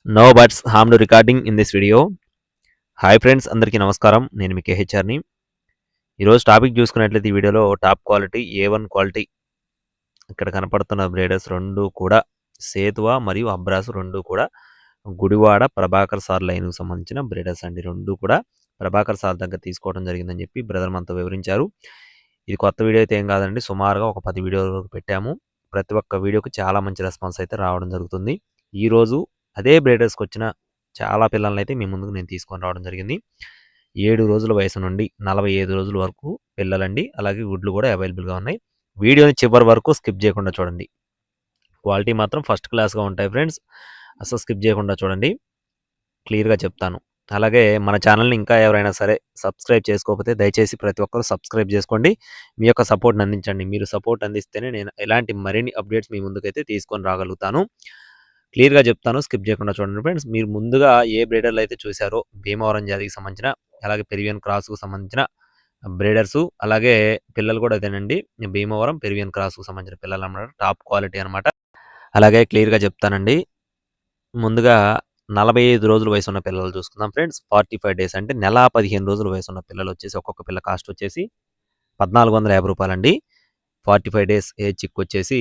No birds harm to recording in this video. Hi friends, అందరికీ నమస్కారం. నేను మీ కేహెచ్ఆర్ని. ఈరోజు టాపిక్ చూసుకున్నట్లయితే ఈ వీడియోలో టాప్ క్వాలిటీ A1 క్వాలిటీ ఇక్కడ కనపడుతున్న బ్రేడర్స్ రెండు కూడా సేతువా మరియు అబ్రాస్ రెండు కూడా గుడివాడ ప్రభాకర్ సార్ లైన్కు సంబంధించిన బ్రేడర్స్ అండి. రెండు కూడా ప్రభాకర్ సార్ దగ్గర తీసుకోవడం జరిగిందని చెప్పి బ్రదర్ మనతో వివరించారు. ఇది కొత్త వీడియో అయితే ఏం కాదండి, సుమారుగా ఒక 10 వీడియోలు పెట్టాము. ప్రతి ఒక్క వీడియోకి చాలా మంచి రెస్పాన్స్ అయితే రావడం జరుగుతుంది. ఈరోజు అదే బ్రేడర్స్కి వచ్చిన చాలా పిల్లల్ని అయితే మీ ముందుకు నేను తీసుకొని రావడం జరిగింది. 7 రోజుల వయసు నుండి 45 రోజుల వరకు పిల్లలండి. అలాగే గుడ్లు కూడా అవైలబుల్గా ఉన్నాయి. వీడియోని చివరి వరకు స్కిప్ చేయకుండా చూడండి. క్వాలిటీ మాత్రం ఫస్ట్ క్లాస్గా ఉంటాయి ఫ్రెండ్స్. అసలు స్కిప్ చేయకుండా చూడండి, క్లియర్గా చెప్తాను. అలాగే మన ఛానల్ని ఇంకా ఎవరైనా సరే సబ్స్క్రైబ్ చేసుకోకపోతే దయచేసి ప్రతి ఒక్కరు సబ్స్క్రైబ్ చేసుకోండి. మీ యొక్క సపోర్ట్ని అందించండి. మీరు సపోర్ట్ అందిస్తేనే నేను ఎలాంటి మరిన్ని అప్డేట్స్ మీ ముందుకైతే తీసుకొని రాగలుగుతాను. క్లియర్గా చెప్తాను, స్కిప్ చేయకుండా చూడండి ఫ్రెండ్స్. మీరు ముందుగా ఏ బ్రీడర్లు అయితే చూసారో భీమవరం జాతికి సంబంధించిన, అలాగే పెరివియన్ క్రాస్కు సంబంధించిన బ్రీడర్సు, అలాగే పిల్లలు కూడా అదేనండి. భీమవరం పెరివియన్ క్రాస్కు సంబంధించిన పిల్లలు అన్నమాట, టాప్ క్వాలిటీ అనమాట. అలాగే క్లియర్గా చెప్తానండి. ముందుగా 45 రోజుల వయసు ఉన్న పిల్లలు చూసుకుందాం ఫ్రెండ్స్. 45 డేస్ అంటే నెల 15 రోజుల వయసు ఉన్న పిల్లలు వచ్చేసి ఒక్కొక్క పిల్ల కాస్ట్ వచ్చేసి 1450 రూపాయలండి. 45 డేస్ ఏజ్ చిక్ వచ్చేసి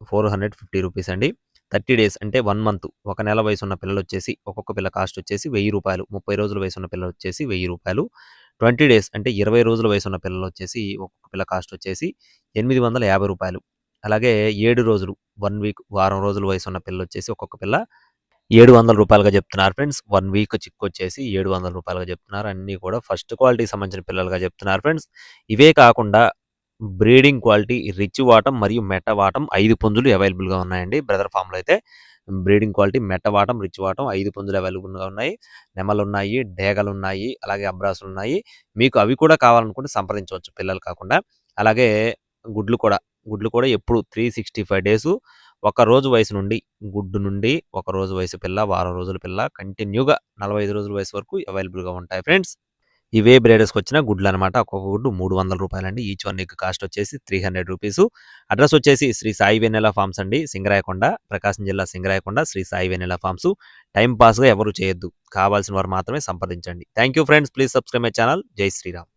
450 రూపీస్ అండి. 30 డేస్ అంటే 1 మంత్, ఒక నెల వయసు ఉన్న పిల్లలు వచ్చేసి ఒక్కొక్క పిల్ల కాస్ట్ వచ్చేసి 1000 రూపాయలు. 30 రోజుల వయసు ఉన్న పిల్లలు వచ్చేసి 1000 రూపాయలు. 20 డేస్ అంటే 20 రోజుల వయసు ఉన్న పిల్లలు వచ్చేసి ఒక్కొక్క పిల్ల కాస్ట్ వచ్చేసి 850 రూపాయలు. అలాగే 7 రోజులు, 1 వీక్, వారం రోజుల వయసు ఉన్న పిల్లలు వచ్చేసి ఒక్కొక్క పిల్ల 700 రూపాయలుగా చెప్తున్నారు ఫ్రెండ్స్. 1 వీక్ చిక్ వచ్చేసి 700 రూపాయలుగా చెప్తున్నారు. అన్నీ కూడా ఫస్ట్ క్వాలిటీకి సంబంధించిన పిల్లలుగా చెప్తున్నారు ఫ్రెండ్స్. ఇవే కాకుండా బ్రీడింగ్ క్వాలిటీ రిచ్ వాటం మరియు మెట్ట వాటం 5 పుంజులు అవైలబుల్గా ఉన్నాయండి బ్రదర్ ఫామ్లో అయితే. బ్రీడింగ్ క్వాలిటీ మెట్ట వాటం, రిచ్ వాటం 5 పుంజులు అవైలబుల్గా ఉన్నాయి. నెమలు ఉన్నాయి, డేగలు ఉన్నాయి, అలాగే అబ్రాసులు ఉన్నాయి. మీకు అవి కూడా కావాలనుకుంటే సంప్రదించవచ్చు, పిల్లలు కాకుండా. అలాగే గుడ్లు కూడా ఎప్పుడు 365 డేసు, ఒక రోజు వయసు నుండి గుడ్డు నుండి ఒక రోజు వయసు పిల్ల, వారం రోజుల పిల్ల కంటిన్యూగా 45 రోజుల వయసు వరకు అవైలబుల్గా ఉంటాయి ఫ్రెండ్స్. ఇవే బ్రేడర్స్కి వచ్చిన గుడ్లు అనమాట. ఒక్కొక్క గుడ్డు 300 రూపాయలండి. ఈచ్ వన్ ఎగ్ కాస్ట్ వచ్చేసి 300 రూపీస్. అడ్రస్ వచ్చేసి శ్రీ సాయి వెన్నెల ఫార్మ్స్ అండి, సింగరాయకొండ, ప్రకాశం జిల్లా సింగరాయకొండ, శ్రీ సాయి వెన్నెల ఫార్మ్స్. టైం పాస్గా ఎవరు చేయొద్దు, కావాల్సిన వారు మాత్రమే సంప్రదించండి. Thank you friends, please subscribe my channel. జై శ్రీరామ్.